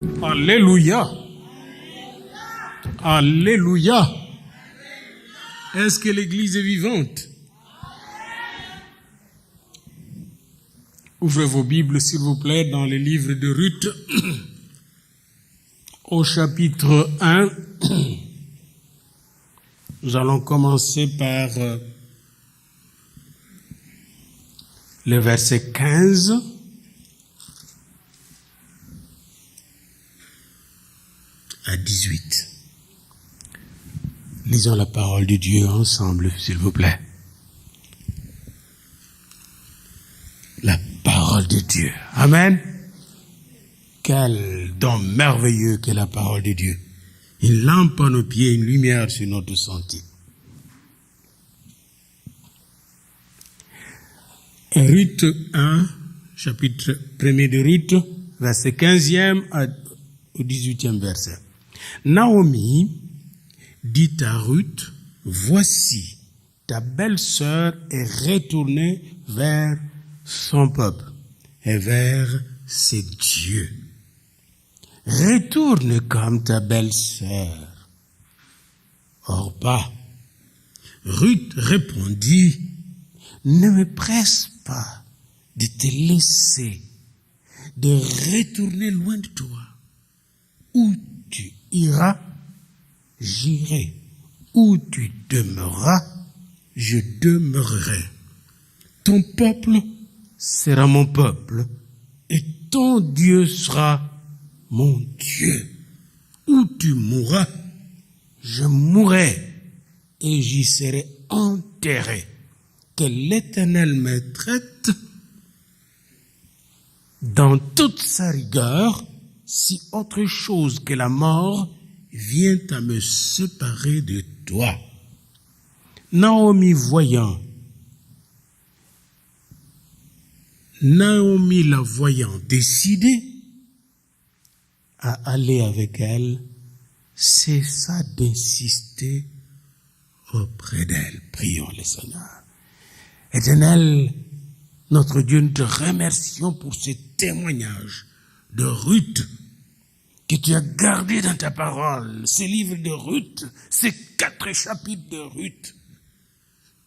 Alléluia. Alléluia. Est-ce que l'Église est vivante? Ouvrez vos Bibles, s'il vous plaît, dans le livre de Ruth, au chapitre 1. Nous allons commencer par le verset 15. À 18. Lisons la parole de Dieu ensemble, s'il vous plaît. La parole de Dieu. Amen. Quel don merveilleux qu'est la parole de Dieu. Une lampe à nos pieds, une lumière sur notre sentier. Ruth 1, chapitre 1er de Ruth, verset 15e au 18e verset. Naomi dit à Ruth, voici, ta belle-sœur est retournée vers son peuple et vers ses dieux. Retourne comme ta belle-sœur. Orpa. Ruth répondit, ne me presse pas de te laisser, de retourner loin de toi. Où tu iras, j'irai. Où tu demeureras, je demeurerai. Ton peuple sera mon peuple, et ton Dieu sera mon Dieu. Où tu mourras, je mourrai, et j'y serai enterré. Que l'Éternel me traite dans toute sa rigueur, si autre chose que la mort vient à me séparer de toi. Naomi la voyant décidée à aller avec elle, cessa d'insister auprès d'elle. Prions le Seigneur. Éternel, notre Dieu, nous te remercions pour ce témoignage de Ruth que tu as gardé dans ta parole, ces livres de Ruth, ces 4 chapitres de Ruth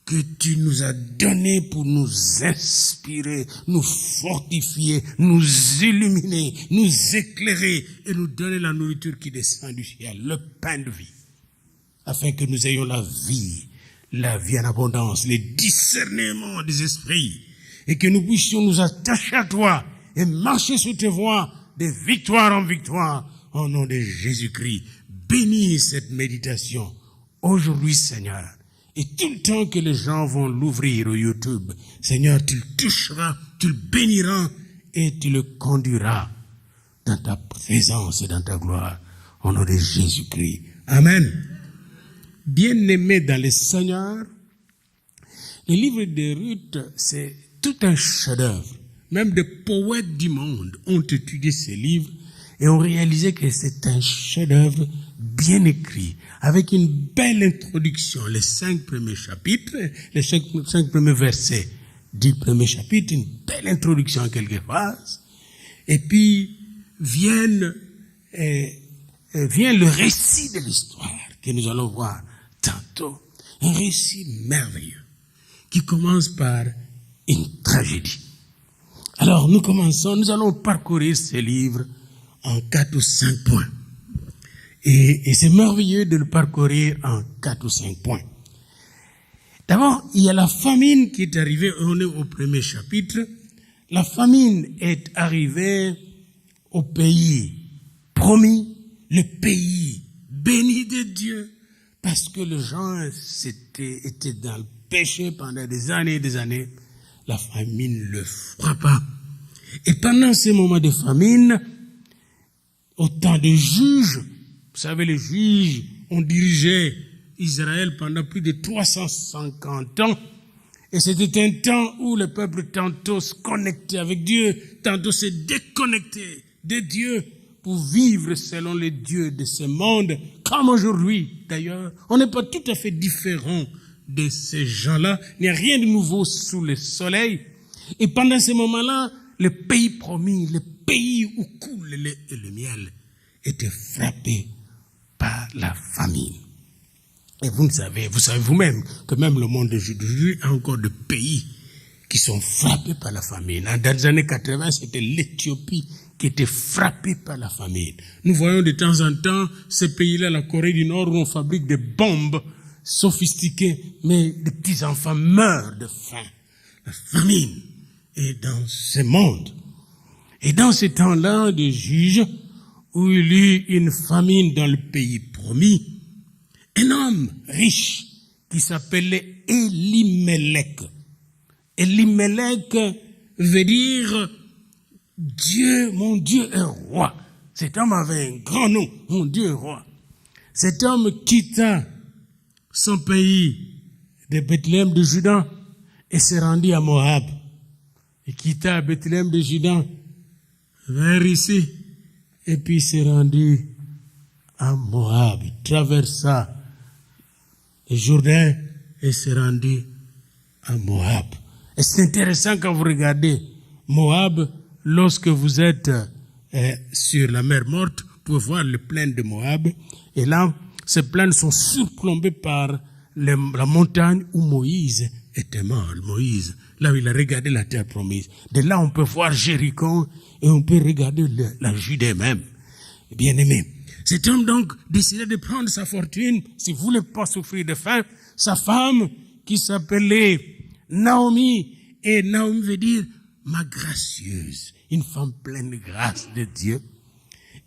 que tu nous as donnés pour nous inspirer, nous fortifier, nous illuminer, nous éclairer et nous donner la nourriture qui descend du ciel, le pain de vie, afin que nous ayons la vie en abondance, le discernement des esprits, et que nous puissions nous attacher à toi et marcher sur tes voies de victoire en victoire, au nom de Jésus-Christ. Bénis cette méditation aujourd'hui, Seigneur. Et tout le temps que les gens vont l'ouvrir au YouTube, Seigneur, tu le toucheras, tu le béniras et tu le conduiras dans ta présence et dans ta gloire, au nom de Jésus-Christ. Amen. Bien-aimés dans le Seigneur, le livre de Ruth, c'est tout un chef-d'œuvre. Même des poètes du monde ont étudié ces livres et ont réalisé que c'est un chef-d'œuvre bien écrit, avec une belle introduction, les 5 premiers chapitres, les 5 premiers versets du premier chapitre, une belle introduction en quelques phrases, et puis vient le récit de l'histoire que nous allons voir tantôt, un récit merveilleux qui commence par une tragédie. Alors nous allons parcourir ces livres en 4 ou 5 points. Et c'est merveilleux de le parcourir en 4 ou 5 points. D'abord, il y a la famine qui est arrivée, on est au premier chapitre. La famine est arrivée au pays promis, le pays béni de Dieu, parce que les gens étaient dans le péché pendant des années et des années. La famine le frappa. Et pendant ces moments de famine, au temps des juges, vous savez, les juges ont dirigé Israël pendant plus de 350 ans. Et c'était un temps où le peuple tantôt se connectait avec Dieu, tantôt se déconnectait de Dieu pour vivre selon les dieux de ce monde, comme aujourd'hui d'ailleurs. On n'est pas tout à fait différent de ces gens-là. Il n'y a rien de nouveau sous le soleil. Et pendant ces moments-là, le pays promis, le pays où coule le lait et le miel, était frappé par la famine. Et vous savez vous-même que même le monde d'aujourd'hui a encore des pays qui sont frappés par la famine. Dans les années 80, c'était l'Éthiopie qui était frappée par la famine. Nous voyons de temps en temps ces pays-là, la Corée du Nord, où on fabrique des bombes sophistiquées, mais des petits enfants meurent de faim. La famine est dans ce monde. Et dans ce temps-là de juge, où il y eut une famine dans le pays promis, un homme riche qui s'appelait Elimelech. Elimelech veut dire Dieu, mon Dieu est roi. Cet homme avait un grand nom, mon Dieu est roi. Cet homme quitta son pays de Bethléem de Juda et s'est rendu à Moab. Il quitta Bethléem de Juda vers ici et puis s'est rendu à Moab. Il traversa le Jourdain et s'est rendu à Moab. Et c'est intéressant quand vous regardez Moab, lorsque vous êtes sur la mer Morte, vous pouvez voir les plaines de Moab. Et là, ces plaines sont surplombées par la montagne où Moïse était mort. Moïse, là où il a regardé la terre promise. De là, on peut voir Jéricho et on peut regarder la Judée même. Bien aimé. Cet homme donc décida de prendre sa fortune, s'il ne voulait pas souffrir de faim, sa femme qui s'appelait Naomi, et Naomi veut dire ma gracieuse, une femme pleine de grâce de Dieu.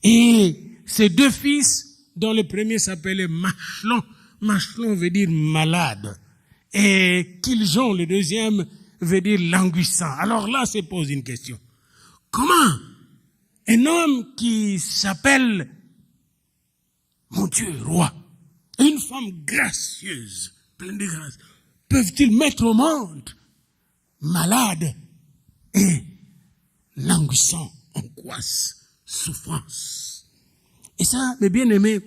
Et ses deux fils, dont le premier s'appelait Machlon, Machlon veut dire malade, et Kiljon, le deuxième, veut dire languissant. Alors là, se pose une question. Comment un homme qui s'appelle mon Dieu roi, et une femme gracieuse, pleine de grâce, peuvent-ils mettre au monde malade et languissant, angoisse, souffrance? Et ça, mes bien-aimés,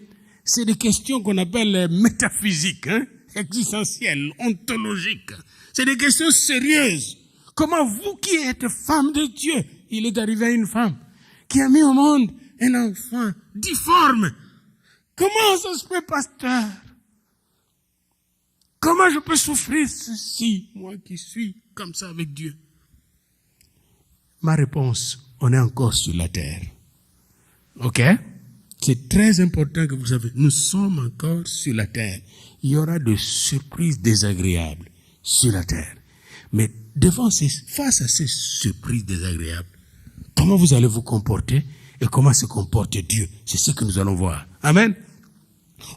c'est des questions qu'on appelle métaphysiques, existentielles, ontologiques. C'est des questions sérieuses. Comment vous qui êtes femme de Dieu, il est arrivé à une femme qui a mis au monde un enfant difforme. Comment ça se fait, pasteur? Comment je peux souffrir ceci, moi qui suis comme ça avec Dieu? Ma réponse, on est encore sur la terre. Ok? C'est très important que vous savez, nous sommes encore sur la terre. Il y aura des surprises désagréables sur la terre. Mais face à ces surprises désagréables, comment vous allez vous comporter et comment se comporte Dieu? C'est ce que nous allons voir. Amen.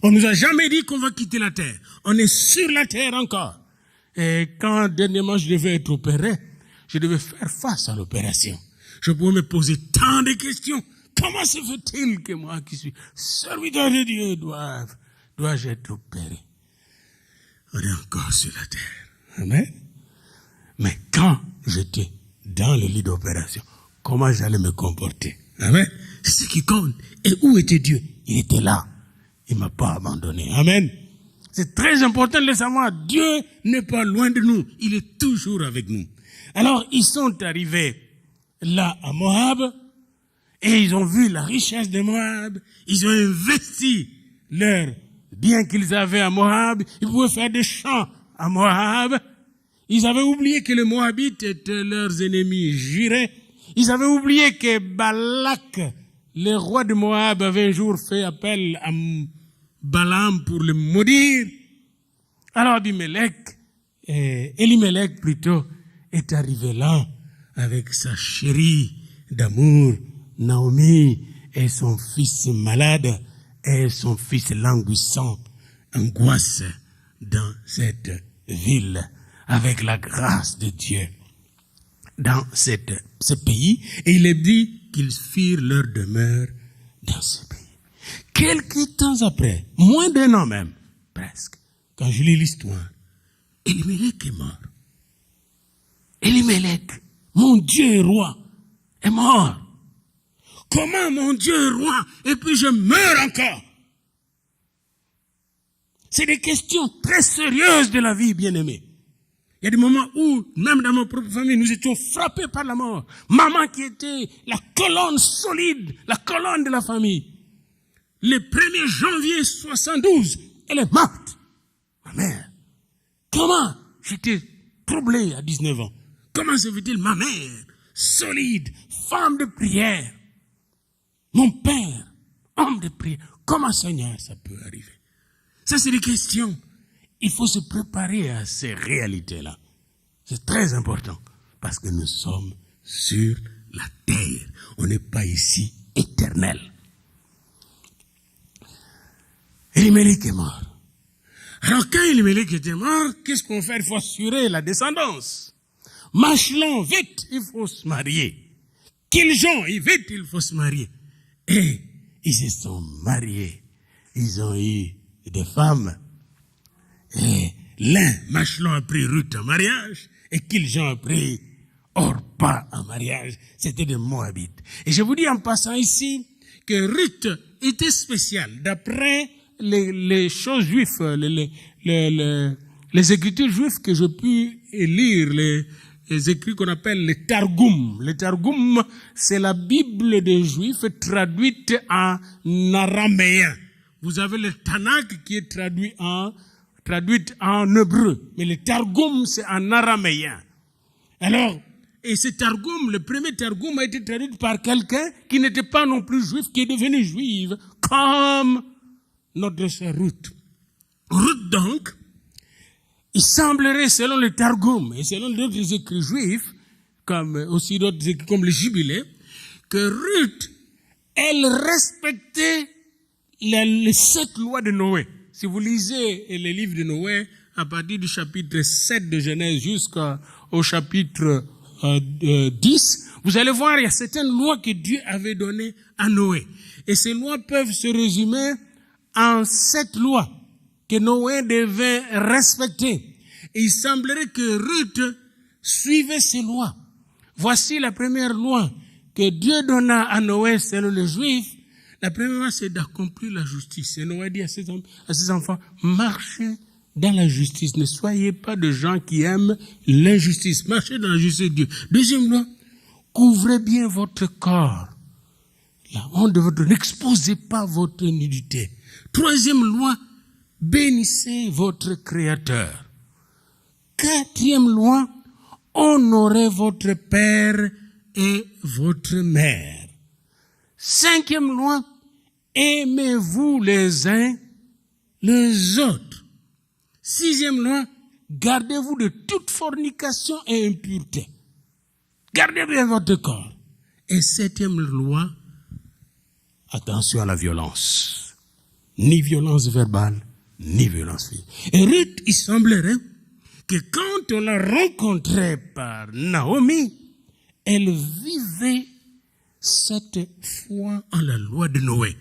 On nous a jamais dit qu'on va quitter la terre. On est sur la terre encore. Et quand dernièrement je devais être opéré, je devais faire face à l'opération. Je pouvais me poser tant de questions. Comment se fait-il que moi qui suis serviteur de Dieu dois-je être opéré? On est encore sur la terre. Amen. Mais quand j'étais dans le lit d'opération, comment j'allais me comporter? Amen. C'est ce qui compte. Et où était Dieu? Il était là. Il ne m'a pas abandonné. Amen. C'est très important de le savoir. Dieu n'est pas loin de nous. Il est toujours avec nous. Alors, ils sont arrivés là à Moab et ils ont vu la richesse de Moab. Ils ont investi leurs biens qu'ils avaient à Moab. Ils pouvaient faire des champs à Moab. Ils avaient oublié que les Moabites étaient leurs ennemis jurés. Ils avaient oublié que Balak, le roi de Moab, avait un jour fait appel à Balaam pour le maudire. Alors Elimelech plutôt, est arrivé là avec sa chérie d'amour, Naomi, et son fils malade, et son fils languissant, angoisse dans cette ville, avec la grâce de Dieu, dans ce pays, et il est dit qu'ils firent leur demeure dans ce pays. Quelques temps après, moins d'un an même, presque, quand je lis l'histoire, Elimelech est mort. Elimelech, mon Dieu est roi, est mort. Comment mon Dieu est roi et puis je meurs encore? C'est des questions très sérieuses de la vie, bien-aimés. Il y a des moments où, même dans ma propre famille, nous étions frappés par la mort. Maman qui était la colonne solide, la colonne de la famille, le 1er janvier 72, elle est morte. Ma mère. Comment? J'étais troublé à 19 ans. Comment se fait-il, ma mère, solide, femme de prière, mon père, homme de prière, comment Seigneur ça peut arriver? Ça, c'est des questions. Il faut se préparer à ces réalités-là. C'est très important parce que nous sommes sur la terre. On n'est pas ici éternel. Elimelech est mort. Alors quand Elimelech était mort, qu'est-ce qu'on fait? Il faut assurer la descendance. Machlon, vite, il faut se marier. Kiljon, vite, il faut se marier. Et ils se sont mariés. Ils ont eu des femmes. Et l'un, Machlon, a pris Ruth en mariage, et Kiljon a pris Orpa en mariage. C'était des Moabites. Et je vous dis en passant ici que Ruth était spéciale. D'après les choses juives, les écritures juives que j'ai pu lire, les écrits qu'on appelle les Targum. Les Targum, c'est la Bible des Juifs traduite en araméen. Vous avez le Tanakh qui est traduit en hébreu. Mais le Targum, c'est en araméen. Alors, et ce Targum, le premier Targum a été traduit par quelqu'un qui n'était pas non plus juif, qui est devenu juive, comme notre sœur Ruth. Ruth, donc, il semblerait, selon le Targum et selon d'autres écrits juifs, comme aussi d'autres écrits comme le Jubilé, que Ruth, elle respectait les 7 lois de Noé. Si vous lisez les livres de Noé, à partir du chapitre 7 de Genèse jusqu'au chapitre 10, vous allez voir, il y a certaines lois que Dieu avait données à Noé. Et ces lois peuvent se résumer en 7 lois que Noé devait respecter. Et il semblerait que Ruth suivait ces lois. Voici la première loi que Dieu donna à Noé selon les Juifs. La première loi, c'est d'accomplir la justice. Et Noé dit à ses enfants, marchez dans la justice. Ne soyez pas de gens qui aiment l'injustice. Marchez dans la justice de Dieu. Deuxième loi, couvrez bien votre corps. La honte de votre... N'exposez pas votre nudité. Troisième loi, bénissez votre Créateur. Quatrième loi, honorez votre père et votre mère. Cinquième loi, aimez-vous les uns les autres. Sixième loi, gardez-vous de toute fornication et impureté. Gardez bien votre corps. Et septième loi, attention à la violence. Ni violence verbale, ni violence physique. Et Ruth, il semblerait que quand on l'a rencontrée par Naomi, elle vivait cette foi en la loi de Noé.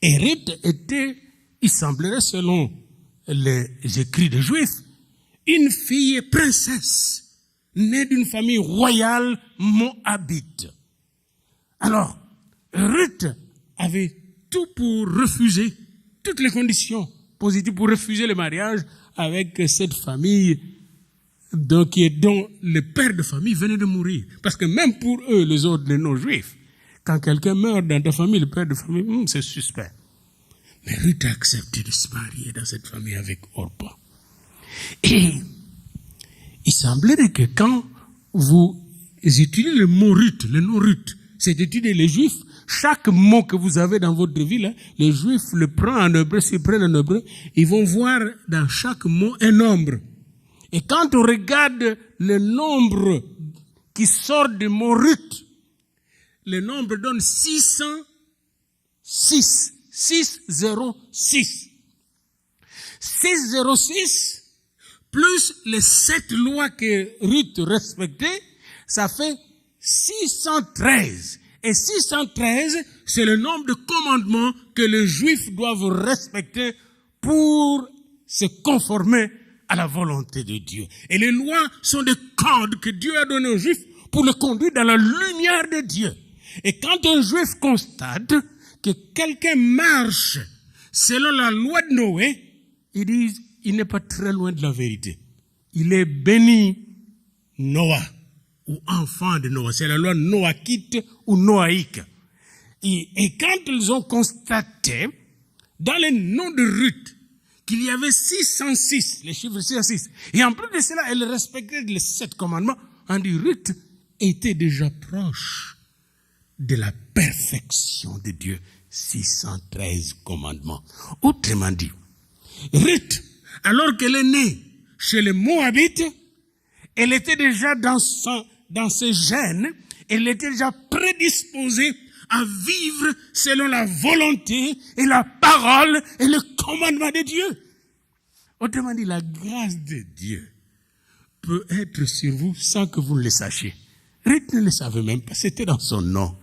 Et Ruth était, il semblerait selon les écrits des Juifs, une fille princesse, née d'une famille royale moabite. Alors, Ruth avait tout pour refuser, toutes les conditions positives pour refuser le mariage avec cette famille dont le père de famille venait de mourir. Parce que même pour eux, les autres, les non-juifs, quand quelqu'un meurt dans ta famille, le père de famille, c'est suspect. Mais Ruth a accepté de se marier dans cette famille avec Orpa. Et il semblerait que quand vous étudiez le mot Ruth, le nom Ruth, c'est d'étudier les Juifs, chaque mot que vous avez dans votre vie, là, les Juifs le prennent en hébreu, s'ils prennent en hébreu, ils vont voir dans chaque mot un nombre. Et quand on regarde le nombre qui sort du mot Ruth, le nombre donne 606. 606. 606 plus les 7 lois que Ruth respectait, ça fait 613. Et 613, c'est le nombre de commandements que les Juifs doivent respecter pour se conformer à la volonté de Dieu. Et les lois sont des codes que Dieu a donnés aux Juifs pour le conduire dans la lumière de Dieu. Et quand un Juif constate que quelqu'un marche selon la loi de Noé, ils disent, il n'est pas très loin de la vérité. Il est béni Noah, ou enfant de Noah. C'est la loi noachite ou noaïque. Et quand ils ont constaté, dans les noms de Ruth, qu'il y avait 606, les chiffres 606, et en plus de cela, elle respectait les 7 commandements, on dit Ruth était déjà proche de la perfection de Dieu. 613 commandements. Autrement dit, Ruth, alors qu'elle est née chez les Moabites, elle était déjà dans ses gènes, elle était déjà prédisposée à vivre selon la volonté et la parole et le commandement de Dieu. Autrement dit, la grâce de Dieu peut être sur vous sans que vous ne le sachiez. Ruth ne le savait même pas, c'était dans son nom.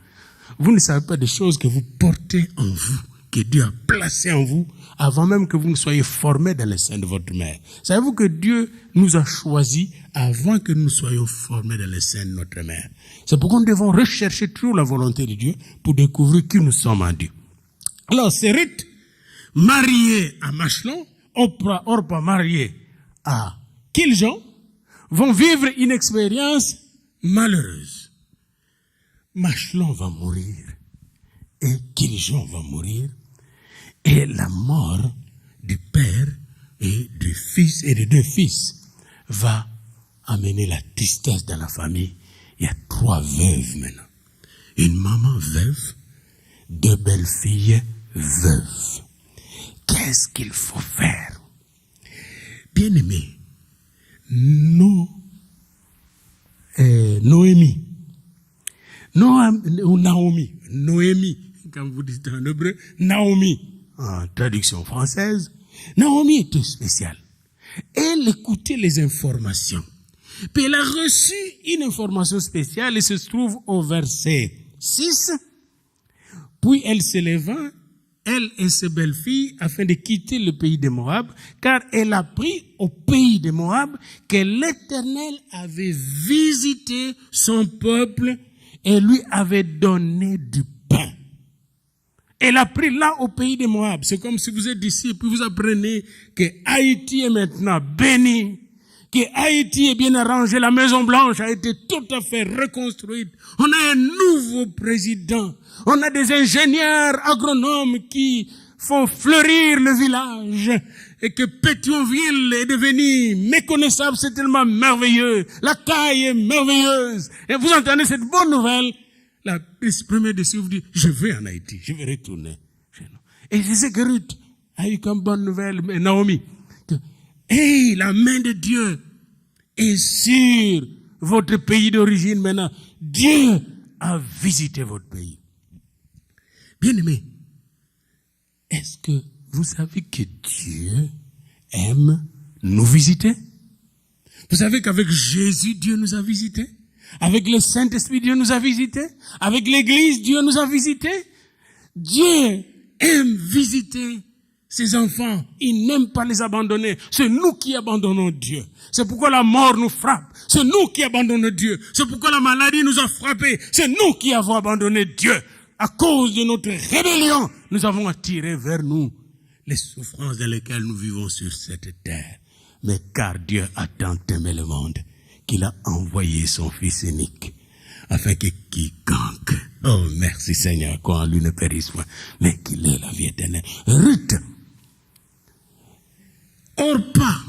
Vous ne savez pas des choses que vous portez en vous, que Dieu a placées en vous, avant même que vous ne soyez formés dans le sein de votre mère. Savez-vous que Dieu nous a choisis avant que nous soyons formés dans le sein de notre mère? C'est pourquoi nous devons rechercher toujours la volonté de Dieu pour découvrir qui nous sommes en Dieu. Alors, c'est Ruth, mariée à Machlon, Orpa mariée à Kiljon, vont vivre une expérience malheureuse. Machlon va mourir et Kiljon va mourir. Et la mort du père et du fils et des 2 fils va amener la tristesse dans la famille. Il y a 3 veuves maintenant. Une maman veuve, 2 belles-filles veuves. Qu'est-ce qu'il faut faire? Bien-aimés, Noémie, quand vous dites en hébreu, Naomi, en traduction française, Naomi était spéciale. Elle écoutait les informations. Puis elle a reçu une information spéciale et se trouve au verset 6. Puis elle se leva, elle et ses belles-filles, afin de quitter le pays de Moab, car elle apprit au pays de Moab que l'Éternel avait visité son peuple et lui avait donné du pain. Elle a pris là au pays de Moab. C'est comme si vous êtes ici et puis vous apprenez que Haïti est maintenant béni, que Haïti est bien arrangé, la Maison Blanche a été tout à fait reconstruite. On a un nouveau président. On a des ingénieurs agronomes qui font fleurir le village et que Pétionville est devenu méconnaissable, c'est tellement merveilleux. La caille est merveilleuse. Et vous entendez cette bonne nouvelle. La première décision vous dit, je vais en Haïti, je vais retourner chez nous. Et je sais que Ruth a eu comme bonne nouvelle, Naomi, que, hey, la main de Dieu est sur votre pays d'origine maintenant. Dieu a visité votre pays. Bien-aimés, est-ce que vous savez que Dieu aime nous visiter? Vous savez qu'avec Jésus, Dieu nous a visités? Avec le Saint-Esprit, Dieu nous a visités. Avec l'Église, Dieu nous a visités. Dieu aime visiter ses enfants. Il n'aime pas les abandonner. C'est nous qui abandonnons Dieu. C'est pourquoi la mort nous frappe. C'est nous qui abandonnons Dieu. C'est pourquoi la maladie nous a frappés. C'est nous qui avons abandonné Dieu. À cause de notre rébellion, nous avons attiré vers nous les souffrances dans lesquelles nous vivons sur cette terre. Mais car Dieu a tant aimé le monde, qu'il a envoyé son Fils unique, afin que quiconque, oh merci Seigneur, qu'on lui ne périsse point, mais qu'il ait la vie éternelle. Ruth, Orpa,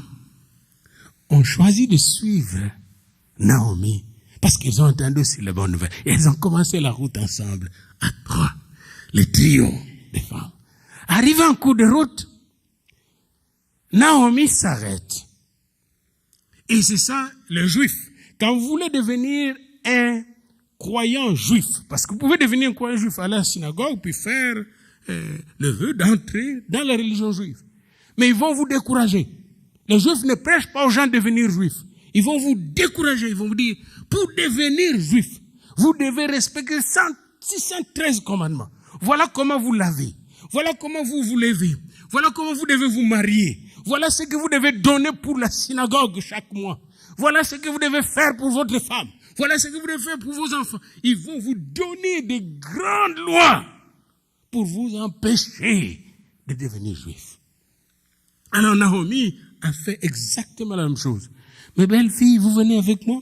ont choisi de suivre Naomi, parce qu'ils ont entendu aussi les bonnes nouvelles. Et ils ont commencé la route ensemble, à 3, le trio des femmes. Arrivé en cours de route, Naomi s'arrête. Et c'est ça, le juif. Quand vous voulez devenir un croyant juif, parce que vous pouvez devenir un croyant juif, aller à la synagogue, puis faire le vœu d'entrer dans la religion juive. Mais ils vont vous décourager. Les juifs ne prêchent pas aux gens de devenir juifs. Ils vont vous décourager. Ils vont vous dire, pour devenir juif, vous devez respecter 613 commandements. Voilà comment vous lavez. Voilà comment vous vous levez. Voilà comment vous devez vous marier. Voilà ce que vous devez donner pour la synagogue chaque mois. Voilà ce que vous devez faire pour votre femme. Voilà ce que vous devez faire pour vos enfants. Ils vont vous donner des grandes lois pour vous empêcher de devenir juif. Alors Naomi a fait exactement la même chose. Mes belles filles, vous venez avec moi.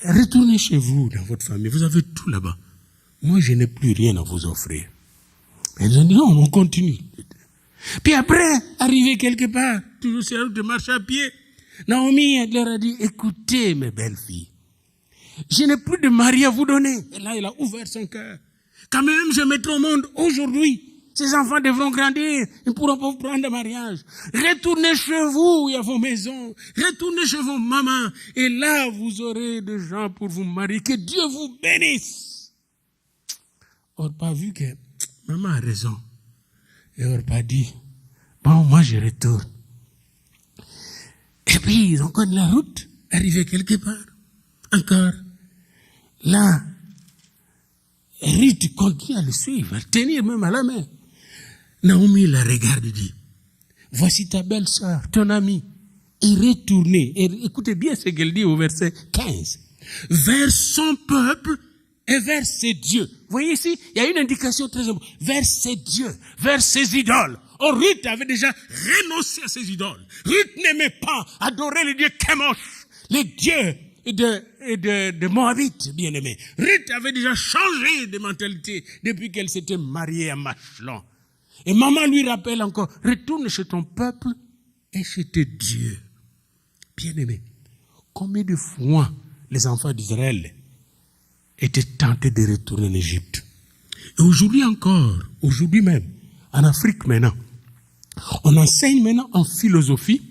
Retournez chez vous, dans votre famille. Vous avez tout là-bas. moi je n'ai plus rien à vous offrir. Et ils ont dit, non, on continue. Puis après, arrivé quelque part, toujours sur la route de marche à pied, Naomi elle leur a dit, écoutez mes belles filles, je n'ai plus de mari à vous donner. Et là, il a ouvert son cœur. Quand même je mettrai au monde aujourd'hui, ces enfants devront grandir, ils ne pourront pas vous prendre de mariage. Retournez chez vous, il y a vos maisons. Retournez chez vos mamans. Et là, vous aurez des gens pour vous marier. Que Dieu vous bénisse. On n'a pas vu que maman a raison. Et on n'a pas dit, bon, moi je retourne. Et puis, ils ont connu la route, arrivé quelque part. Encore. Là, Ruth continue à le suivre, à le tenir même à la main. Naomi la regarde et dit, voici ta belle-sœur, ton amie, est retournée. Et écoutez bien ce qu'elle dit au verset 15. Vers son peuple et vers ses dieux. Vous voyez ici, il y a une indication très importante. Vers ses dieux, vers ses idoles. Oh, Ruth avait déjà renoncé à ses idoles. Ruth n'aimait pas adorer les dieux Chemosh, les dieux de Moabite, bien aimé. Ruth avait déjà changé de mentalité depuis qu'elle s'était mariée à Machlon. Et maman lui rappelle encore, retourne chez ton peuple et chez tes dieux. Bien aimé, combien de fois les enfants d'Israël étaient tentés de retourner en Égypte? Et aujourd'hui encore, aujourd'hui même, en Afrique maintenant, on enseigne maintenant en philosophie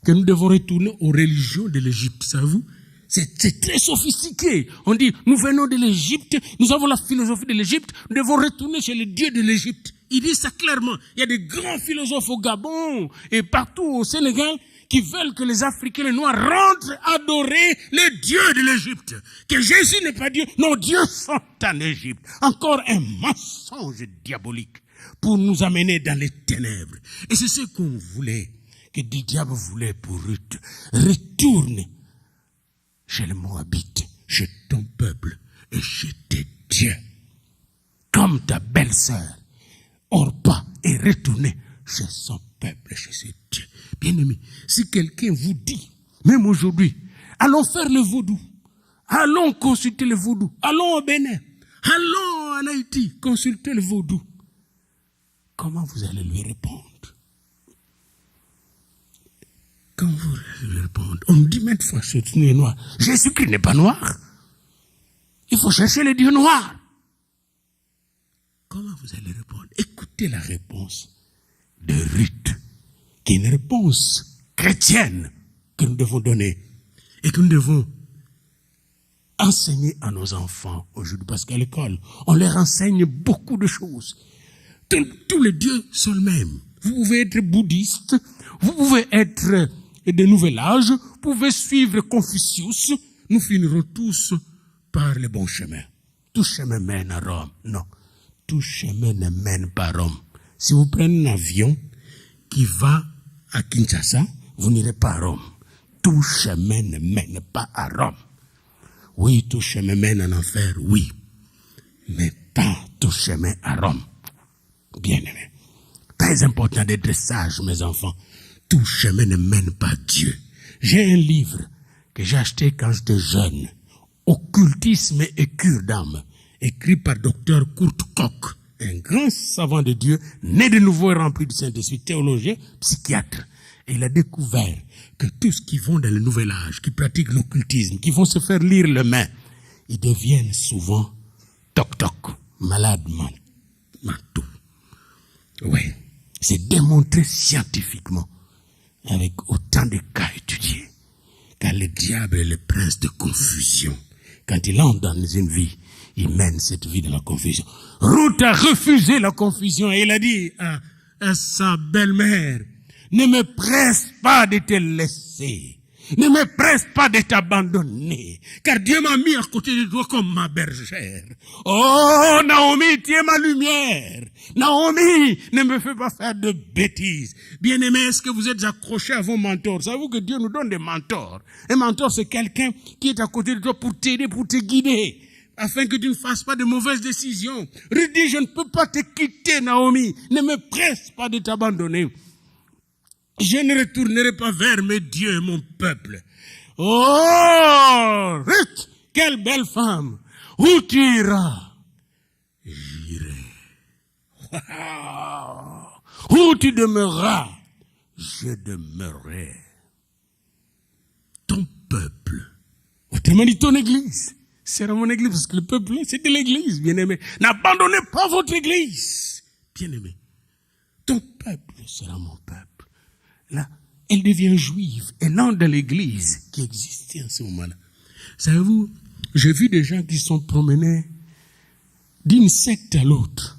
que nous devons retourner aux religions de l'Égypte, savez-vous? C'est très sophistiqué. On dit, nous venons de l'Égypte, nous avons la philosophie de l'Égypte, nous devons retourner chez les dieux de l'Égypte. Il dit ça clairement. Il y a des grands philosophes au Gabon et partout au Sénégal qui veulent que les Africains, les Noirs, rentrent adorer les dieux de l'Égypte. Que Jésus n'est pas Dieu. Nos dieux sont en Égypte. Encore un mensonge diabolique pour nous amener dans les ténèbres. Et c'est ce qu'on voulait, que le diable voulait pour Ruth. Retourne chez les Moabites, chez ton peuple et chez tes dieux. Comme ta belle-sœur, Orpa, est retournée chez son peuple et chez ses dieux. Bien-aimés, si quelqu'un vous dit, même aujourd'hui, allons faire le vaudou, allons consulter le vaudou, allons au Bénin, allons en Haïti, consulter le vaudou, comment vous allez lui répondre? Quand vous allez répondre, on me dit maintes fois, ce est noir. Jésus-Christ n'est pas noir. Il faut chercher les dieux noirs. Comment vous allez répondre? Écoutez la réponse de Ruth, qui est une réponse chrétienne que nous devons donner et que nous devons enseigner à nos enfants aujourd'hui. Parce qu'à l'école, on leur enseigne beaucoup de choses. Tous les dieux sont les mêmes. Vous pouvez être bouddhiste, vous pouvez être de nouvel âge, vous pouvez suivre Confucius, nous finirons tous par le bon chemin. Tout chemin mène à Rome. Non, tout chemin ne mène pas à Rome. Si vous prenez un avion qui va à Kinshasa, vous n'irez pas à Rome. Tout chemin ne mène pas à Rome. Oui, tout chemin mène en enfer, oui, mais pas tout chemin à Rome. Bien aimé. Très important d'être sage, mes enfants. Tout chemin ne mène pas à Dieu. J'ai un livre que j'ai acheté quand j'étais jeune, Occultisme et cure d'âme, écrit par Dr. Kurt Koch, un grand savant de Dieu, né de nouveau et rempli du Saint-Esprit, théologien, psychiatre. Et il a découvert que tous ceux qui vont dans le nouvel âge, qui pratiquent l'occultisme, qui vont se faire lire les mains, ils deviennent souvent toc-toc, malades mentaux. Oui, c'est démontré scientifiquement, avec autant de cas étudiés, car le diable est le prince de confusion. Quand il entre dans une vie, il mène cette vie de la confusion. Ruth a refusé la confusion et il a dit à sa belle-mère, ne me presse pas de te laisser. Ne me presse pas de t'abandonner, car Dieu m'a mis à côté de toi comme ma bergère. Oh, Naomi, tu es ma lumière. Naomi, ne me fais pas faire de bêtises. Bien-aimés, est-ce que vous êtes accrochés à vos mentors? Savez-vous que Dieu nous donne des mentors? Un mentor, c'est quelqu'un qui est à côté de toi pour t'aider, pour te guider, afin que tu ne fasses pas de mauvaises décisions. Ruth dit, je ne peux pas te quitter, Naomi. Ne me presse pas de t'abandonner. Je ne retournerai pas vers mes dieux, mon peuple. Oh, Ruth, quelle belle femme. Où tu iras? Où tu demeureras, je demeurerai. Ton peuple, autrement dit ton église, sera mon église, parce que le peuple, c'était l'église, bien-aimé. N'abandonnez pas votre église, bien-aimé. Ton peuple sera mon peuple. Là, elle devient juive, et non de l'église qui existait en ce moment-là. Savez-vous, j'ai vu des gens qui sont promenés d'une secte à l'autre.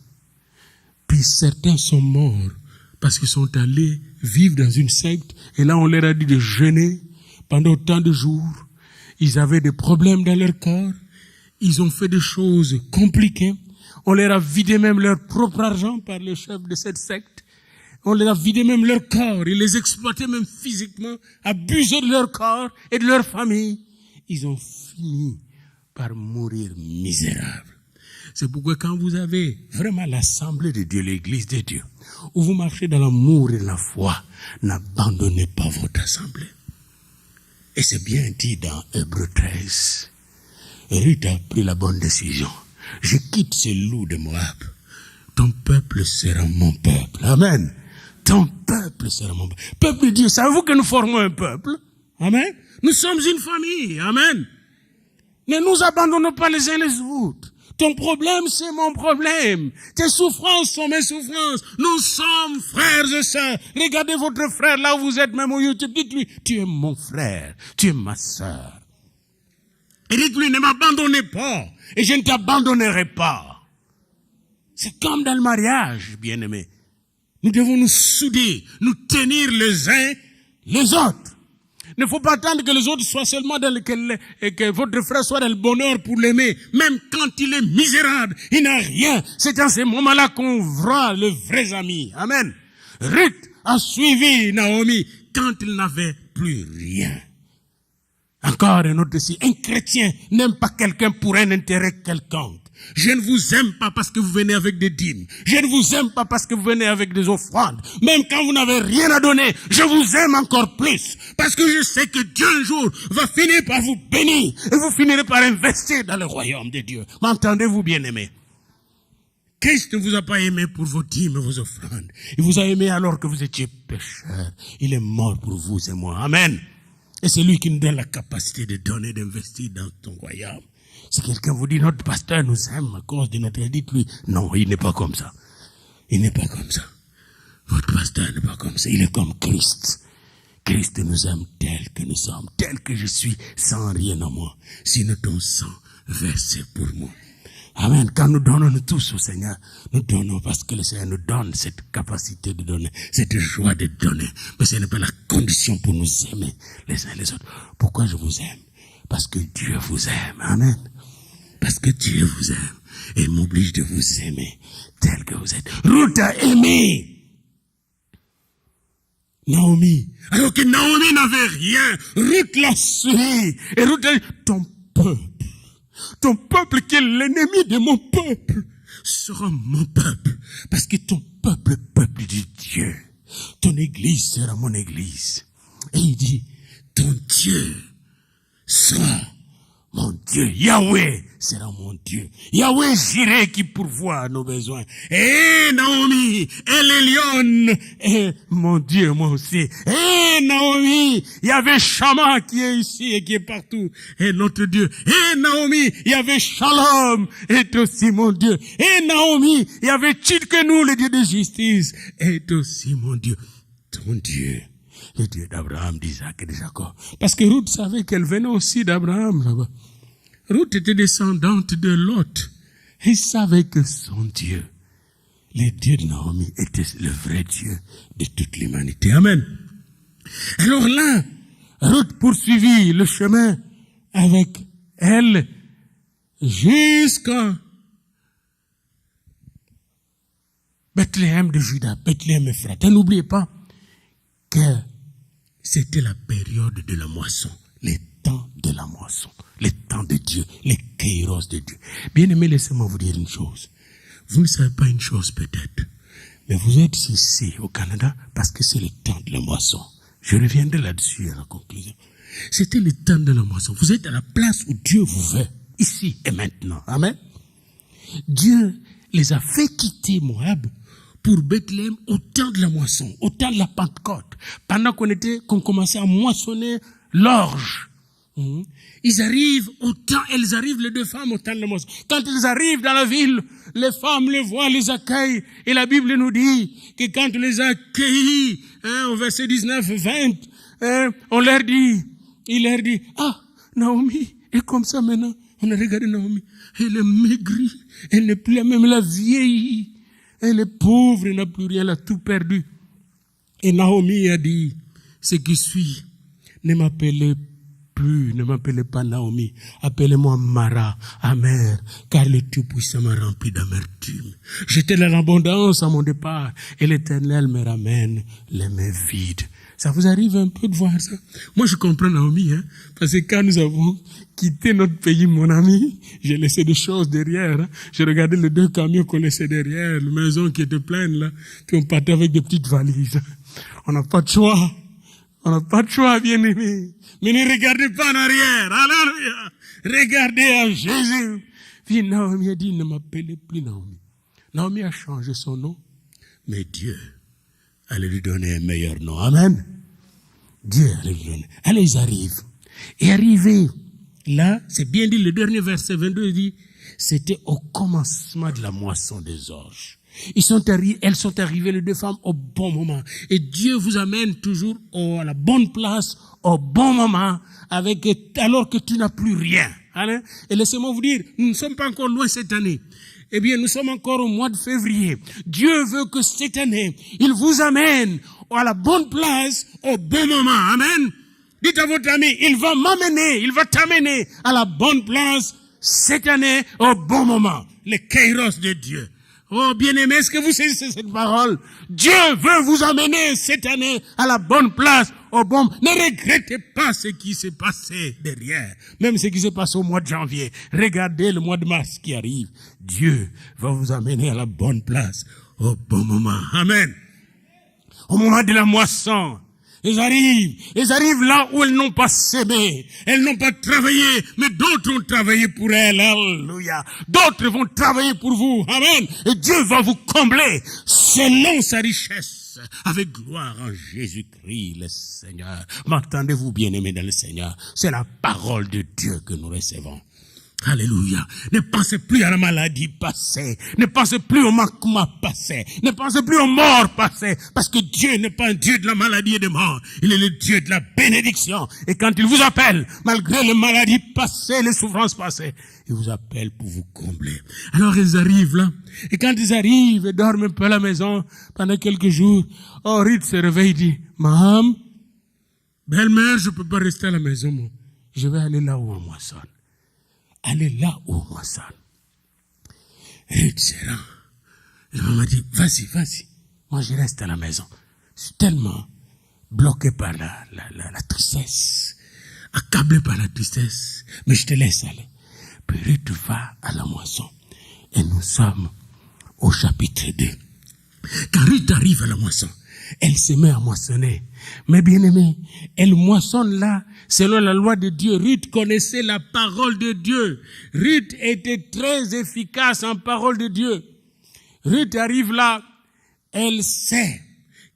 Puis certains sont morts parce qu'ils sont allés vivre dans une secte, et là on leur a dit de jeûner pendant autant de jours. Ils avaient des problèmes dans leur corps. Ils ont fait des choses compliquées. On leur a vidé même leur propre argent par le chef de cette secte. On leur a vidé même leur corps. Ils les exploitaient même physiquement, abusaient de leur corps et de leur famille. Ils ont fini par mourir misérables. C'est pourquoi quand vous avez vraiment l'assemblée de Dieu, l'église de Dieu, où vous marchez dans l'amour et la foi, n'abandonnez pas votre assemblée. Et c'est bien dit dans Hébreux 13. Ruth a pris la bonne décision. Je quitte ces loups de Moab. Ton peuple sera mon peuple. Amen. Ton peuple sera mon peuple. Peuple de Dieu, savez-vous que nous formons un peuple? Amen. Nous sommes une famille. Amen. Ne nous abandonnons pas les uns les autres. Ton problème, c'est mon problème. Tes souffrances sont mes souffrances. Nous sommes frères et sœurs. Regardez votre frère là où vous êtes, même au YouTube. Dites-lui, tu es mon frère, tu es ma sœur. Et dites-lui, ne m'abandonnez pas. Et je ne t'abandonnerai pas. C'est comme dans le mariage, bien-aimés. Nous devons nous souder, nous tenir les uns les autres. Il ne faut pas attendre que les autres soient seulement que votre frère soit dans le bonheur pour l'aimer. Même quand il est misérable, il n'a rien. C'est dans ces moments-là qu'on voit les vrais amis. Amen. Ruth a suivi Naomi quand il n'avait plus rien. Encore un autre ici. Un chrétien n'aime pas quelqu'un pour un intérêt quelconque. Je ne vous aime pas parce que vous venez avec des dîmes. Je ne vous aime pas parce que vous venez avec des offrandes. Même quand vous n'avez rien à donner, je vous aime encore plus. Parce que je sais que Dieu un jour va finir par vous bénir. Et vous finirez par investir dans le royaume de Dieu. M'entendez-vous, bien-aimés? Christ ne vous a pas aimé pour vos dîmes et vos offrandes. Il vous a aimé alors que vous étiez pécheurs. Il est mort pour vous et moi. Amen. Et c'est lui qui nous donne la capacité de donner, d'investir dans ton royaume. Si quelqu'un vous dit, notre pasteur nous aime à cause de notre... Dites-lui, non, il n'est pas comme ça. Il n'est pas comme ça. Votre pasteur n'est pas comme ça. Il est comme Christ. Christ nous aime tel que nous sommes, tel que je suis, sans rien en moi. Sinon ton sang versé pour moi. Amen. Quand nous donnons nous tous au Seigneur, nous donnons parce que le Seigneur nous donne cette capacité de donner, cette joie de donner. Mais ce n'est pas la condition pour nous aimer les uns les autres. Pourquoi je vous aime? Parce que Dieu vous aime. Amen. Parce que Dieu vous aime et m'oblige de vous aimer tel que vous êtes. Ruth a aimé Naomi. Alors que Naomi n'avait rien, Ruth l'a suivi. Et Ruth a dit, ton peuple qui est l'ennemi de mon peuple, sera mon peuple. Parce que ton peuple, peuple de Dieu. Ton église sera mon église. Et il dit, ton Dieu sera mon Dieu. Yahweh sera mon Dieu. Yahweh Jireh qui pourvoit à nos besoins. Et Naomi, elle est lionne. Et mon Dieu, moi aussi. Et Naomi, il y avait Shama qui est ici et qui est partout. Et notre Dieu. Et Naomi, il y avait Shalom. Est aussi mon Dieu. Et Naomi, il y avait Tchidkenu, le Dieu de justice. Est aussi mon Dieu. Ton Dieu. Le Dieu d'Abraham, d'Isaac et de Jacob. Parce que Ruth savait qu'elle venait aussi d'Abraham là-bas. Ruth était descendante de Lot. Il savait que son Dieu, le Dieu de Naomi, était le vrai Dieu de toute l'humanité. Amen. Alors là, Ruth poursuivit le chemin avec elle jusqu'à Bethléem de Juda, Bethléem Ephrata. N'oubliez pas que c'était la période de la moisson, les temps de la moisson, les temps de Dieu, les kairos de Dieu. Bien aimé, laissez-moi vous dire une chose. Vous ne savez pas une chose peut-être, mais vous êtes ici au Canada parce que c'est le temps de la moisson. Je reviendrai là-dessus à la conclusion. C'était le temps de la moisson. Vous êtes à la place où Dieu vous veut, ici et maintenant. Amen. Dieu les a fait quitter Moab pour Bethléem au temps de la moisson, au temps de la Pentecôte, pendant qu'on commençait à moissonner l'orge. Elles arrivent, les deux femmes au temps de la moisson. Quand ils arrivent dans la ville, les femmes les voient, les accueillent. Et la Bible nous dit que quand on les a accueillis, au verset 19-20, il leur dit, ah, Naomi est comme ça maintenant. On a regardé Naomi, elle est maigrie, elle n'est plus la même, elle a vieilli. Elle est pauvre, elle n'a plus rien, elle a tout perdu. Et Naomi a dit, ce qui suit, ne m'appelez pas Naomi, appelez-moi Mara, amère, car le Tout-Puissant m'a rempli d'amertume. J'étais dans l'abondance à mon départ, et l'Éternel me ramène les mains vides. Ça vous arrive un peu de voir ça? Moi, je comprends Naomi, parce que quand nous avons quitté notre pays, mon ami, j'ai laissé des choses derrière. J'ai regardé les 2 camions qu'on laissait derrière, la maison qui était pleine, là, puis on partait avec des petites valises. On n'a pas de choix. On n'a pas de choix, bien-aimés. Mais ne regardez pas en arrière. Alléluia. Regardez à Jésus. Puis Naomi a dit, ne m'appelez plus Naomi. Naomi a changé son nom, mais Dieu allez lui donner un meilleur nom. Amen. Dieu allait lui donner. Allez, ils arrivent. Et arrivés, là, c'est bien dit, le dernier verset 22 dit, c'était au commencement de la moisson des orges. Elles sont arrivées, les deux femmes, au bon moment. Et Dieu vous amène toujours à la bonne place, au bon moment, alors que tu n'as plus rien. Allez? Et laissez-moi vous dire, nous ne sommes pas encore loin cette année. Eh bien, nous sommes encore au mois de février. Dieu veut que cette année, il vous amène à la bonne place, au bon moment. Amen. Dites à votre ami, il va t'amener à la bonne place cette année, au bon moment. Le kairos de Dieu. Oh, bien-aimé, est-ce que vous saisissez cette parole? Dieu veut vous amener cette année à la bonne place, au bon. Ne regrettez pas ce qui s'est passé derrière. Même ce qui s'est passé au mois de janvier. Regardez le mois de mars qui arrive. Dieu va vous amener à la bonne place, au bon moment. Amen. Au moment de la moisson. Elles arrivent là où elles n'ont pas sémé, elles n'ont pas travaillé, mais d'autres ont travaillé pour elles, alléluia. D'autres vont travailler pour vous, amen. Et Dieu va vous combler selon sa richesse, avec gloire en Jésus-Christ le Seigneur. M'entendez-vous, bien-aimés dans le Seigneur? C'est la parole de Dieu que nous recevons. Alléluia. Ne pensez plus à la maladie passée. Ne pensez plus au manquement passé. Ne pensez plus aux morts passées. Parce que Dieu n'est pas un Dieu de la maladie et de mort. Il est le Dieu de la bénédiction. Et quand il vous appelle, malgré les maladies passées, les souffrances passées, il vous appelle pour vous combler. Alors ils arrivent là. Et quand ils arrivent, ils dorment un peu à la maison pendant quelques jours. Oh, Ruth se réveille et dit, Maman, belle-mère, je peux pas rester à la maison, moi. Je vais aller là où on moissonne. Allez là où on moissonne. Et maman m'a dit, vas-y. Moi, je reste à la maison. Je suis tellement bloqué par la tristesse, accablé par la tristesse, mais je te laisse aller. Puis Ruth va à la moisson. Et nous sommes au chapitre 2. Quand Ruth arrive à la moisson, elle se met à moissonner. Mais bien aimé, elle moissonne là, selon la loi de Dieu. Ruth connaissait la parole de Dieu. Ruth était très efficace en parole de Dieu. Ruth arrive là, elle sait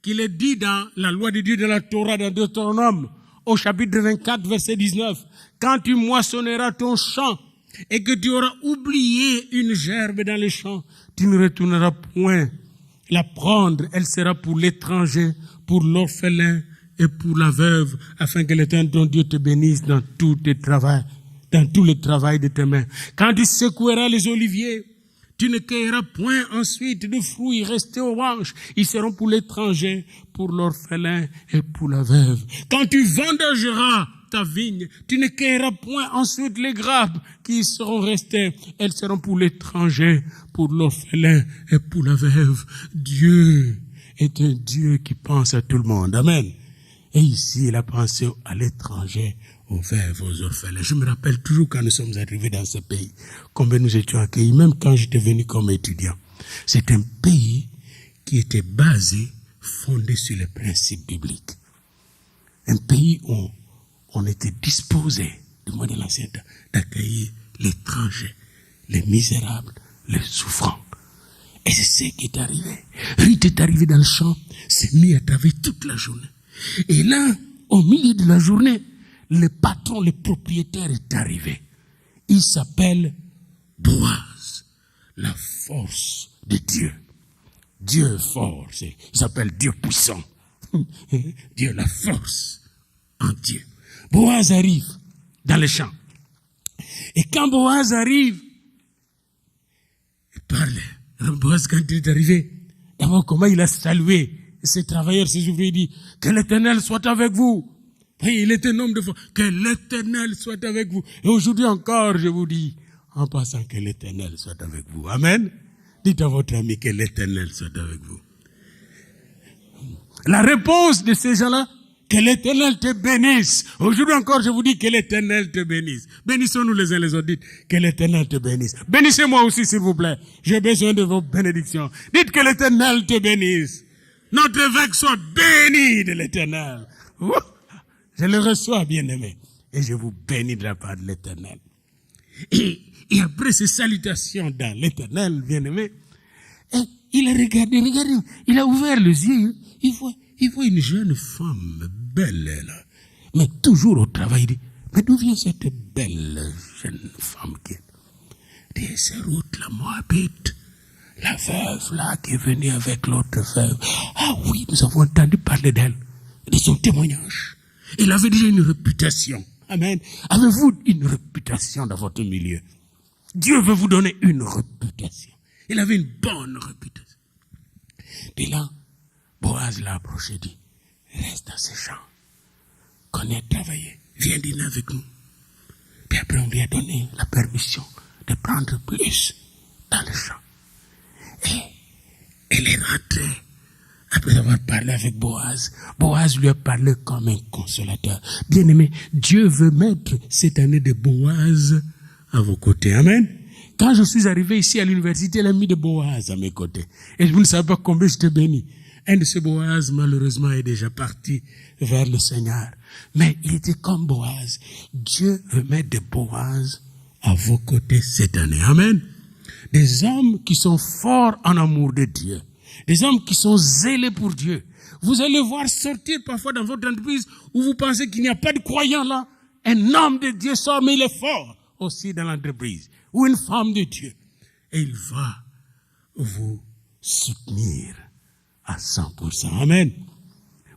qu'il est dit dans la loi de Dieu de la Torah, dans Deutéronome, au chapitre 24, verset 19, quand tu moissonneras ton champ et que tu auras oublié une gerbe dans le champ, tu ne retourneras point la prendre, elle sera pour l'étranger, pour l'orphelin et pour la veuve, afin que l'Éternel ton Dieu te bénisse dans tout tes travaux, dans tout le travail de tes mains. Quand tu secoueras les oliviers, tu ne cueilleras point ensuite de fruits restés aux branches. Ils seront pour l'étranger, pour l'orphelin et pour la veuve. Quand tu vendangeras ta vigne, tu ne cueilleras point ensuite les grappes qui y seront restées. Elles seront pour l'étranger, pour l'orphelin et pour la veuve. Dieu est un Dieu qui pense à tout le monde. Amen. Et ici, il a pensé à l'étranger, aux veuves, aux orphelins. Je me rappelle toujours quand nous sommes arrivés dans ce pays, combien nous étions accueillis, même quand j'étais venu comme étudiant. C'est un pays qui était basé, fondé sur les principes bibliques. Un pays où on était disposé, du moins de l'ancien temps, d'accueillir l'étranger, les misérables, les souffrants. Et c'est ce qui est arrivé. Ruth est arrivée dans le champ, s'est mis à travailler toute la journée. Et là, au milieu de la journée, le patron, le propriétaire est arrivé. Il s'appelle Boaz, la force de Dieu. Dieu est fort, il s'appelle Dieu puissant. Dieu, la force en Dieu. Boaz arrive dans le champ. Et quand Boaz arrive, il parle. Boaz, quand il est arrivé, d'abord, comment il a salué ses travailleurs, ses ouvriers, il dit, que l'Éternel soit avec vous. Oui, il est un homme de foi. Que l'Éternel soit avec vous. Et aujourd'hui encore, je vous dis, en passant, que l'Éternel soit avec vous. Amen. Dites à votre ami que l'Éternel soit avec vous. La réponse de ces gens-là, que l'Éternel te bénisse. Aujourd'hui encore, je vous dis que l'Éternel te bénisse. Bénissons-nous les uns les autres. Dites que l'Éternel te bénisse. Bénissez-moi aussi, s'il vous plaît. J'ai besoin de vos bénédictions. Dites que l'Éternel te bénisse. Notre évêque soit béni de l'Éternel. Je le reçois, bien-aimé. Et je vous bénis de la part de l'Éternel. Et après ces salutations dans l'Éternel, bien-aimé, il a regardé, il a ouvert les yeux, il voit une jeune femme belle, là, mais toujours au travail. Il dit, mais d'où vient cette belle jeune femme qui est c'est Ruth, la Moabite, la veuve, là, qui est venue avec l'autre veuve. Ah oui, nous avons entendu parler d'elle, de son témoignage. Il avait déjà une réputation. Amen. Avez-vous une réputation dans votre milieu? Dieu veut vous donner une réputation. Il avait une bonne réputation. Puis là, Boaz l'a approché et dit, reste dans ces champs. Connais travailler. Viens dîner avec nous. Puis après, on lui a donné la permission de prendre plus dans le champ. Et elle est rentrée. Après avoir parlé avec Boaz, Boaz lui a parlé comme un consolateur. Bien-aimé, Dieu veut mettre cette année de Boaz à vos côtés. Amen. Quand je suis arrivé ici à l'université, il a mis de Boaz à mes côtés. Et vous ne savez pas combien je te bénis. Un de ces Boaz, malheureusement, est déjà parti vers le Seigneur. Mais il était comme Boaz. Dieu veut mettre de Boaz à vos côtés cette année. Amen. Des hommes qui sont forts en amour de Dieu. Des hommes qui sont zélés pour Dieu. Vous allez voir sortir parfois dans votre entreprise où vous pensez qu'il n'y a pas de croyant là. Un homme de Dieu sort, mais il est fort aussi dans l'entreprise. Ou une femme de Dieu. Et il va vous soutenir à 100%. Amen.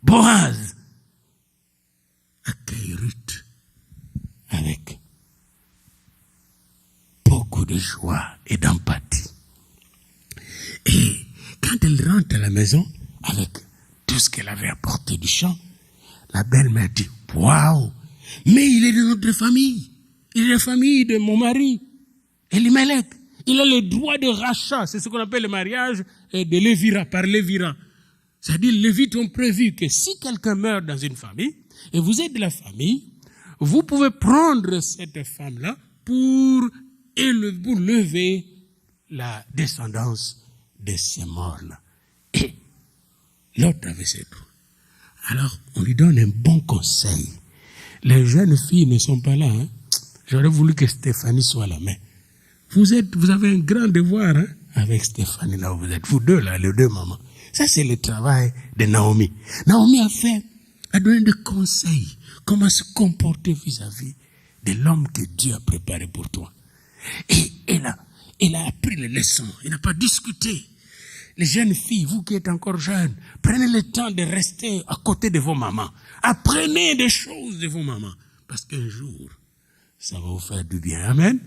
Boaz accueille Ruth avec beaucoup de joie et d'empathie. Et quand elle rentre à la maison, avec tout ce qu'elle avait apporté du champ, la belle-mère dit, waouh, mais il est de notre famille. Il est de la famille de mon mari, Elimelech. Il a le droit de rachat. C'est ce qu'on appelle le mariage de Lévira, par Lévira. C'est-à-dire, les Lévites ont prévu que si quelqu'un meurt dans une famille, et vous êtes de la famille, vous pouvez prendre cette femme-là pour lever la descendance de ces morts-là. Et l'autre avait ses droits. Alors, on lui donne un bon conseil. Les jeunes filles ne sont pas là. Hein? J'aurais voulu que Stéphanie soit là, mais vous avez un grand devoir hein, avec Stéphanie, là où vous êtes. Vous deux, là, les deux mamans. Ça, c'est le travail de Naomi. Naomi a donné des conseils. Comment se comporter vis-à-vis de l'homme que Dieu a préparé pour toi. Et elle a appris les leçons. Elle n'a pas discuté. Les jeunes filles, vous qui êtes encore jeunes, prenez le temps de rester à côté de vos mamans. Apprenez des choses de vos mamans. Parce qu'un jour, ça va vous faire du bien. Amen.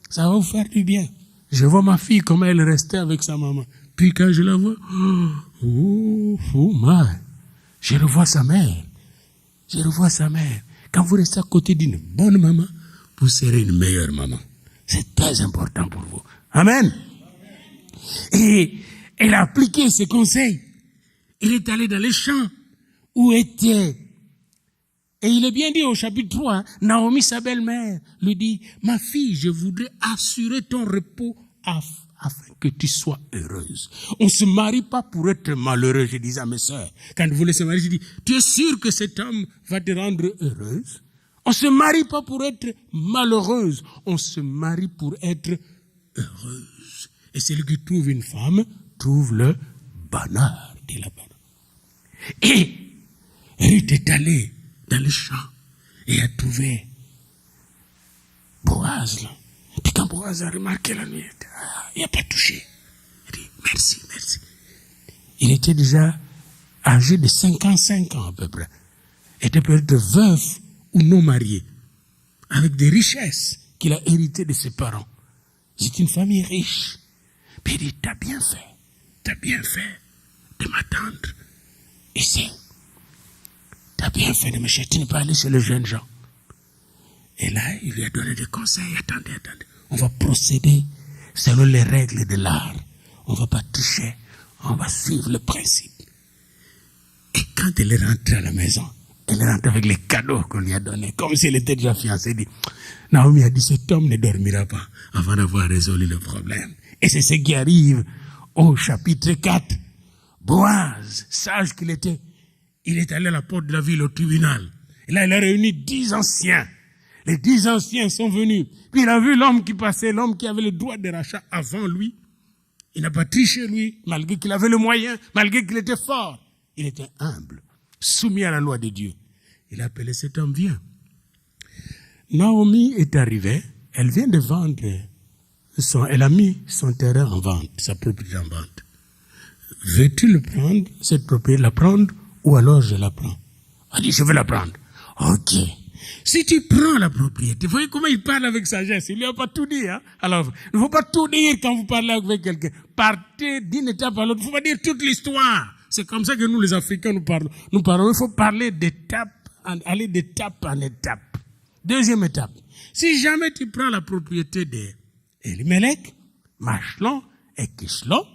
Ça va vous faire du bien. Je vois ma fille, comment elle restait avec sa maman. Puis quand je la vois, je revois sa mère. Je revois sa mère. Quand vous restez à côté d'une bonne maman, vous serez une meilleure maman. C'est très important pour vous. Amen. Et elle a appliqué ses conseils. Elle est allée dans les champs où était. Et il est bien dit au chapitre 3, Naomi, sa belle-mère, lui dit, ma fille, je voudrais assurer ton repos afin que tu sois heureuse. On ne se marie pas pour être malheureux, je disais à mes sœurs. Quand vous voulez se marier, je dis, tu es sûr que cet homme va te rendre heureuse? On ne se marie pas pour être malheureuse, on se marie pour être heureuse. Et celui qui trouve une femme trouve le bonheur, dit la parole. Et Ruth est allée dans le champ et a trouvé Boaz là. Puis quand Boaz a remarqué la nuit, il n'a pas touché. Il dit merci, merci. Il était déjà âgé de 55 ans à peu près. Il était peut-être veuf ou non marié, avec des richesses qu'il a héritées de ses parents. C'est une famille riche. Puis il dit, t'as bien fait de m'attendre ici. T'as bien fait de me chercher, tu n'es pas allé chez les jeunes gens. Et là, il lui a donné des conseils. Attendez. On va procéder selon les règles de l'art. On ne va pas toucher. On va suivre le principe. Et quand elle est rentrée à la maison, elle est rentrée avec les cadeaux qu'on lui a donnés. Comme si elle était déjà fiancée. Elle dit, Naomi a dit, cet homme ne dormira pas avant d'avoir résolu le problème. Et c'est ce qui arrive au chapitre 4. Boaz, sage qu'il était, il est allé à la porte de la ville au tribunal. Et là, il a réuni 10 anciens. Les 10 anciens sont venus. Puis il a vu l'homme qui passait, l'homme qui avait le droit de rachat avant lui. Il n'a pas triché lui, malgré qu'il avait le moyen, malgré qu'il était fort. Il était humble, soumis à la loi de Dieu. Il a appelé cet homme, viens. Naomi est arrivée, elle vient de vendre, elle a mis son terrain en vente, sa propriété en vente. Veux-tu le prendre, cette propriété, la prendre, ou alors je la prends? Elle dit, je veux la prendre. Ok. Si tu prends la propriété, vous voyez comment il parle avec sagesse, il ne lui a pas tout dit. Hein? Alors, il ne faut pas tout dire quand vous parlez avec quelqu'un. Partez d'une étape à l'autre, il ne faut pas dire toute l'histoire. C'est comme ça que nous, les Africains, nous parlons. Il faut parler d'étape, aller d'étape en étape. Deuxième étape. Si jamais tu prends la propriété d'Elimelech, Machlon et Kishlon,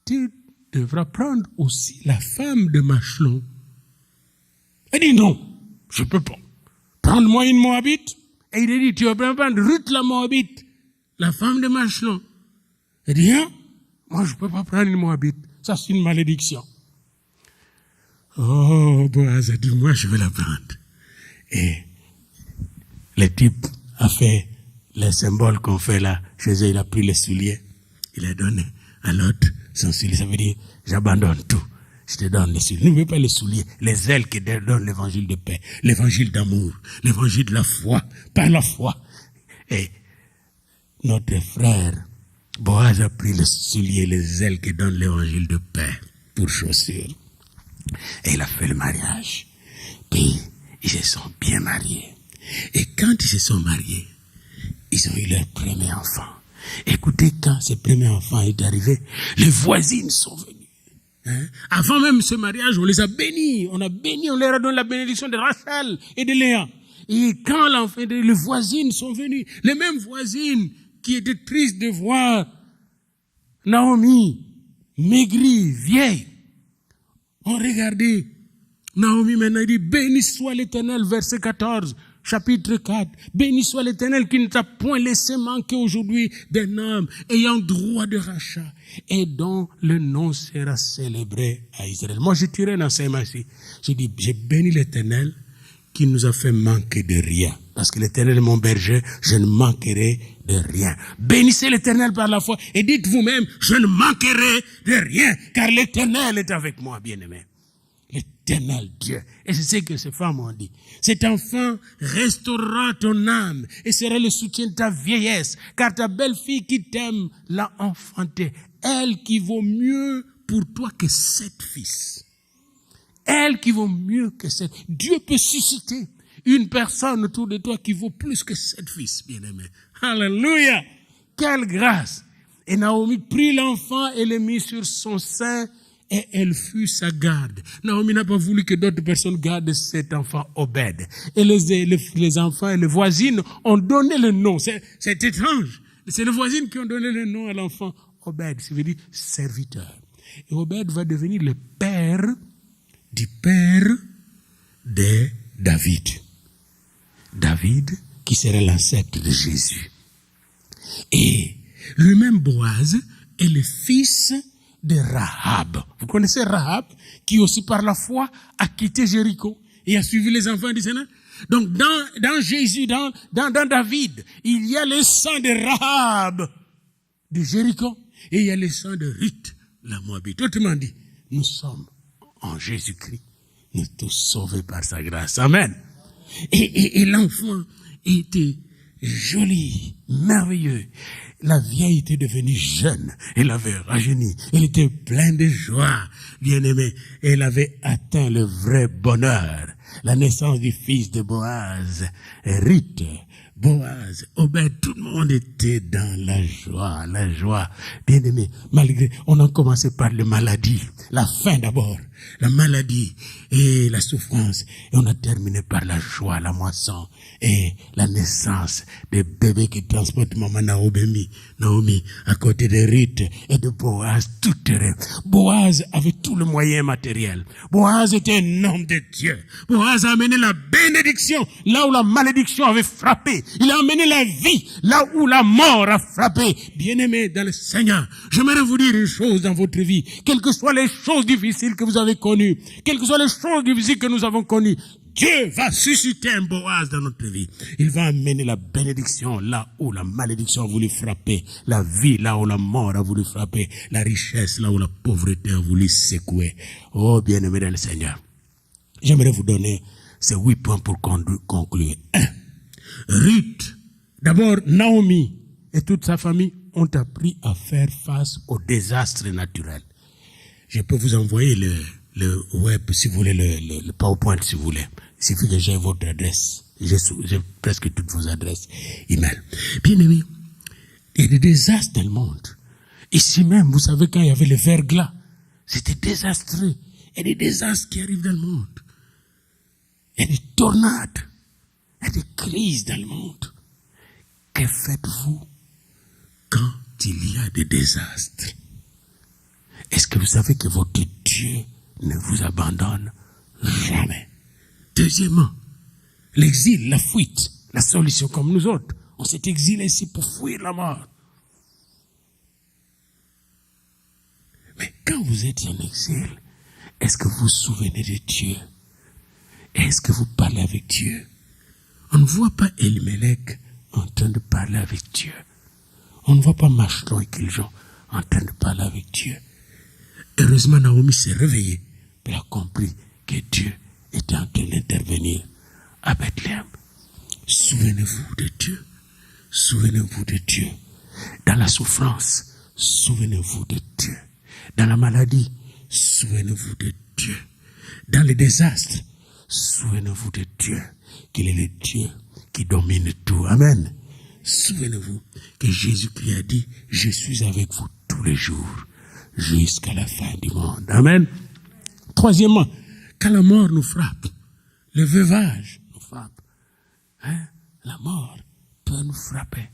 tu devras prendre aussi la femme de Machlon. Elle dit non, je ne peux pas. Prends-moi une Moabite. Et il a dit, tu vas prendre Ruth la Moabite, la femme de Machlon. Il dit, hein? Moi, je ne peux pas prendre une Moabite. Ça, c'est une malédiction. Oh, Boaz a dit, moi, je vais la prendre. Et le type a fait les symboles qu'on fait là. Chez eux, il a pris les souliers. Il a donné à l'autre son soulier. Ça veut dire, j'abandonne tout. Je te donne les souliers. N'oublie pas les souliers, les ailes qui donnent l'évangile de paix, l'évangile d'amour, l'évangile de la foi, par la foi. Et notre frère, Boaz a pris les souliers, les ailes qui donnent l'évangile de paix pour chaussures. Et il a fait le mariage. Puis, ils se sont bien mariés. Et quand ils se sont mariés, ils ont eu leur premier enfant. Écoutez, quand ce premier enfant est arrivé, les voisines sont venues. Hein? Avant même ce mariage, on les a bénis. On leur a donné la bénédiction de Rachel et de Léa. Et quand l'enfant, les voisines sont venues, les mêmes voisines qui étaient tristes de voir Naomi maigrie, vieille, ont regardé Naomi maintenant, il dit, béni soit l'Éternel, verset 14, chapitre 4. Béni soit l'Éternel qui ne t'a point laissé manquer aujourd'hui d'un homme ayant droit de rachat et dont le nom sera célébré à Israël. Moi, je tirais un enseignement ici. J'ai dit, j'ai béni l'Éternel qui nous a fait manquer de rien. Parce que l'Éternel est mon berger, je ne manquerai de rien. Bénissez l'Éternel par la foi et dites vous-même, je ne manquerai de rien, car l'Éternel est avec moi, bien-aimé. L'éternel Dieu. Et c'est ce que ces femmes ont dit. Cet enfant restaurera ton âme et sera le soutien de ta vieillesse, car ta belle-fille qui t'aime l'a enfantée. Elle qui vaut mieux pour toi que 7 fils. Elle qui vaut mieux que 7. Dieu peut susciter une personne autour de toi qui vaut plus que 7 fils, bien-aimé. Alléluia! Quelle grâce! Et Naomi prit l'enfant et le mit sur son sein et elle fut sa garde. Naomi n'a pas voulu que d'autres personnes gardent cet enfant Obed. Et les enfants et les voisines ont donné le nom. C'est étrange. C'est les voisines qui ont donné le nom à l'enfant Obed. Ça veut dire serviteur. Et Obed va devenir le père du père de David. David qui serait l'ancêtre de Jésus. Et lui-même Boaz est le fils de Rahab. Vous connaissez Rahab, qui aussi par la foi a quitté Jéricho et a suivi les enfants d'Israël. Donc dans Jésus, dans David, il y a le sang de Rahab de Jéricho. Et il y a le sang de Ruth, la Moabite. Autrement dit, nous sommes en Jésus-Christ. Nous tous sauvés par sa grâce. Amen. Et l'enfant était joli, merveilleux. La vieille était devenue jeune. Elle avait rajeuni. Elle était pleine de joie, bien-aimée. Elle avait atteint le vrai bonheur. La naissance du fils de Boaz, Ruth, Boaz, Obed, tout le monde était dans la joie, bien-aimé. Malgré, on a commencé par les maladies, la faim d'abord, la maladie et la souffrance, et on a terminé par la joie, la moisson et la naissance des bébés qui transportent maman Naomi, à côté de Ruth et de Boaz, tout terrain. Boaz avait tout le moyen matériel. Boaz était un homme de Dieu. Boaz a amené la bénédiction là où la malédiction avait frappé. Il a amené la vie là où la mort a frappé. Bien-aimés dans le Seigneur, j'aimerais vous dire une chose dans votre vie. Quelles que soient les choses difficiles que vous avez connues, quelles que soient les choses difficiles que nous avons connues, Dieu va susciter un Boaz dans notre vie. Il va amener la bénédiction là où la malédiction a voulu frapper, la vie là où la mort a voulu frapper, la richesse là où la pauvreté a voulu secouer. Oh, bien-aimés dans le Seigneur, j'aimerais vous donner ces 8 points pour conclure. 1. Ruth, d'abord Naomi et toute sa famille ont appris à faire face aux désastres naturels. Je peux vous envoyer le web si vous voulez, le PowerPoint si vous voulez. Il suffit que j'ai votre adresse. J'ai presque toutes vos adresses email. Bien aimé, il y a des désastres dans le monde. Ici même, vous savez, quand il y avait le verglas, c'était désastreux. Il y a des désastres qui arrivent dans le monde. Il y a des tornades. Il y a des crises dans le monde. Que faites-vous quand il y a des désastres? Est-ce que vous savez que votre Dieu ne vous abandonne jamais? Deuxièmement, l'exil, la fuite, la solution comme nous autres. On s'est exilés ici pour fuir la mort. Mais quand vous êtes en exil, est-ce que vous vous souvenez de Dieu? Est-ce que vous parlez avec Dieu? On ne voit pas Elimelech en train de parler avec Dieu. On ne voit pas Machlon et Kiljon en train de parler avec Dieu. Heureusement, Naomi s'est réveillée. Elle a compris que Dieu était en train d'intervenir à Bethléem. Souvenez-vous de Dieu. Souvenez-vous de Dieu. Dans la souffrance, souvenez-vous de Dieu. Dans la maladie, souvenez-vous de Dieu. Dans les désastres, souvenez-vous de Dieu. Qu'il est le Dieu qui domine tout. Amen. Souvenez-vous que Jésus-Christ a dit, je suis avec vous tous les jours, jusqu'à la fin du monde. Amen. Troisièmement, quand la mort nous frappe, le veuvage nous frappe, la mort peut nous frapper.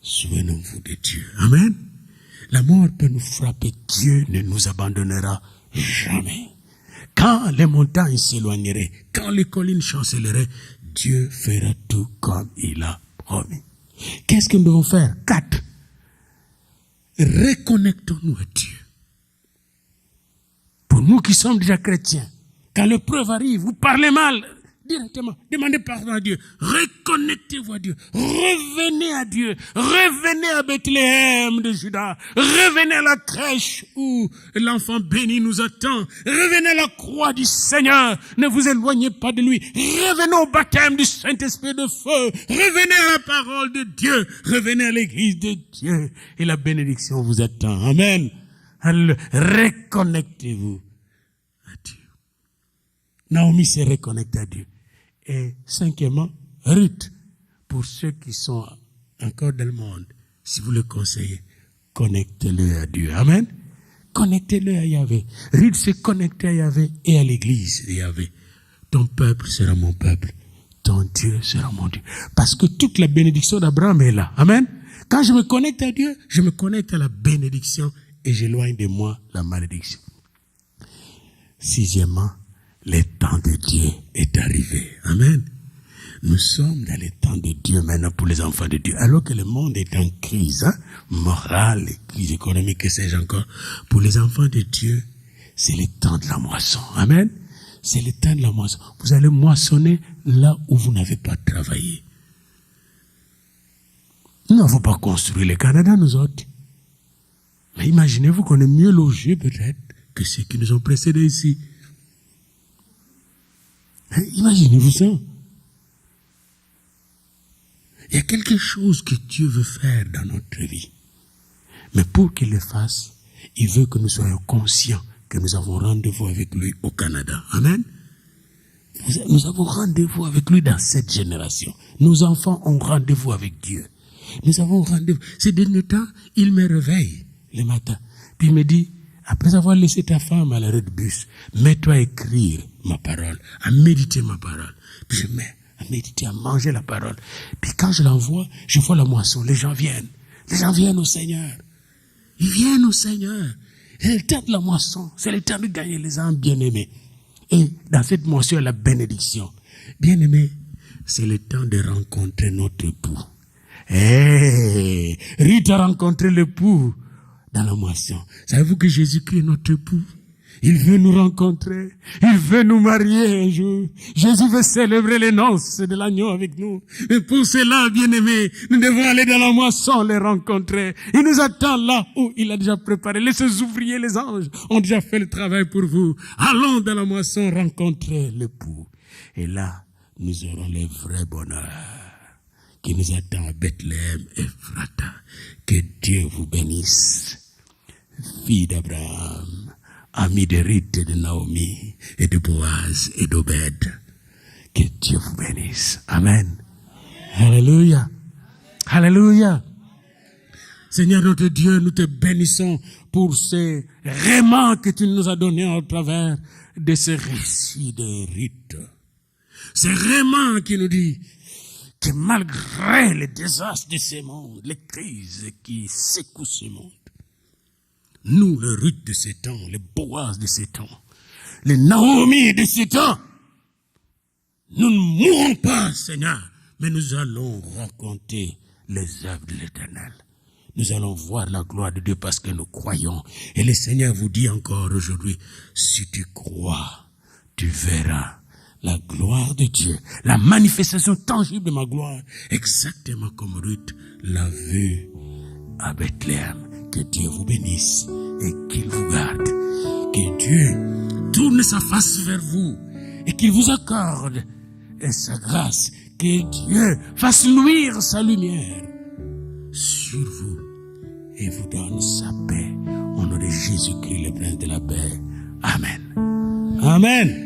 Souvenez-vous de Dieu. Amen. La mort peut nous frapper. Dieu ne nous abandonnera jamais. Quand les montagnes s'éloigneraient, quand les collines chancelleraient, Dieu fera tout comme il a promis. Qu'est-ce que nous devons faire? 4. Reconnectons-nous à Dieu. Pour nous qui sommes déjà chrétiens, quand l'épreuve arrive, vous parlez mal, directement, demandez pardon à Dieu. Reconnectez-vous à Dieu. Revenez à Dieu. Revenez à Bethléem de Juda. Revenez à la crèche où l'enfant béni nous attend. Revenez à la croix du Seigneur. Ne vous éloignez pas de lui. Revenez au baptême du Saint-Esprit de feu. Revenez à la parole de Dieu. Revenez à l'église de Dieu. Et la bénédiction vous attend. Amen. Alors, reconnectez-vous à Dieu. Naomi s'est reconnectée à Dieu. Et 5e, Ruth, pour ceux qui sont encore dans le monde, si vous le conseillez, connectez-le à Dieu. Amen. Connectez-le à Yahvé. Ruth s'est connectée à Yahvé et à l'église de Yahvé. Ton peuple sera mon peuple. Ton Dieu sera mon Dieu. Parce que toute la bénédiction d'Abraham est là. Amen. Quand je me connecte à Dieu, je me connecte à la bénédiction et j'éloigne de moi la malédiction. 6e, le temps de Dieu est arrivé. Amen. Nous sommes dans le temps de Dieu maintenant pour les enfants de Dieu. Alors que le monde est en crise, morale, crise économique, que sais-je encore. Pour les enfants de Dieu, c'est le temps de la moisson. Amen. C'est le temps de la moisson. Vous allez moissonner là où vous n'avez pas travaillé. Nous n'avons pas construit le Canada, nous autres. Mais imaginez-vous qu'on est mieux logés peut-être que ceux qui nous ont précédés ici. Imaginez-vous ça. Il y a quelque chose que Dieu veut faire dans notre vie. Mais pour qu'il le fasse, il veut que nous soyons conscients que nous avons rendez-vous avec lui au Canada. Amen. Nous avons rendez-vous avec lui dans cette génération. Nos enfants ont rendez-vous avec Dieu. Nous avons rendez-vous. Ces derniers temps, il me réveille le matin. Puis il me dit, après avoir laissé ta femme à l'arrêt de bus, mets-toi à écrire ma parole, à méditer ma parole. Puis je mets à méditer, à manger la parole. Puis quand je l'envoie, je vois la moisson. Les gens viennent. Les gens viennent au Seigneur. Ils viennent au Seigneur. C'est le temps de la moisson. C'est le temps de gagner les âmes bien-aimés. Et dans cette moisson, la bénédiction. Bien-aimés, c'est le temps de rencontrer notre époux. Ruth a rencontré l'époux dans la moisson. Savez-vous que Jésus-Christ est notre époux? Il veut nous rencontrer. Il veut nous marier un jour. Jésus veut célébrer les noces de l'agneau avec nous. Mais pour cela, bien-aimés, nous devons aller dans la moisson les rencontrer. Il nous attend là où il a déjà préparé. Les ouvriers, les anges ont déjà fait le travail pour vous. Allons dans la moisson rencontrer l'époux. Et là, nous aurons le vrai bonheur qui nous attend à Bethléem et Ephrata. Que Dieu vous bénisse. Fille d'Abraham, ami de Ruth et de Naomi, et de Boaz et d'Obed. Que Dieu vous bénisse. Amen. Alléluia. Alléluia. Seigneur notre Dieu, nous te bénissons pour ces rémants que tu nous as donnés au travers de ce récit de Ruth. C'est rémants qui nous dit que malgré les désastres de ce monde, les crises qui secouent ce monde, nous, les Ruth de ces temps, les Boaz de ces temps, les Naomi de ces temps, nous ne mourrons pas, Seigneur, mais nous allons raconter les œuvres de l'Éternel. Nous allons voir la gloire de Dieu parce que nous croyons. Et le Seigneur vous dit encore aujourd'hui, si tu crois, tu verras la gloire de Dieu, la manifestation tangible de ma gloire, exactement comme Ruth l'a vu à Bethléem. Que Dieu vous bénisse et qu'il vous garde. Que Dieu tourne sa face vers vous et qu'il vous accorde sa grâce. Que Dieu fasse luire sa lumière sur vous et vous donne sa paix. Au nom de Jésus-Christ, le prince de la paix. Amen. Amen.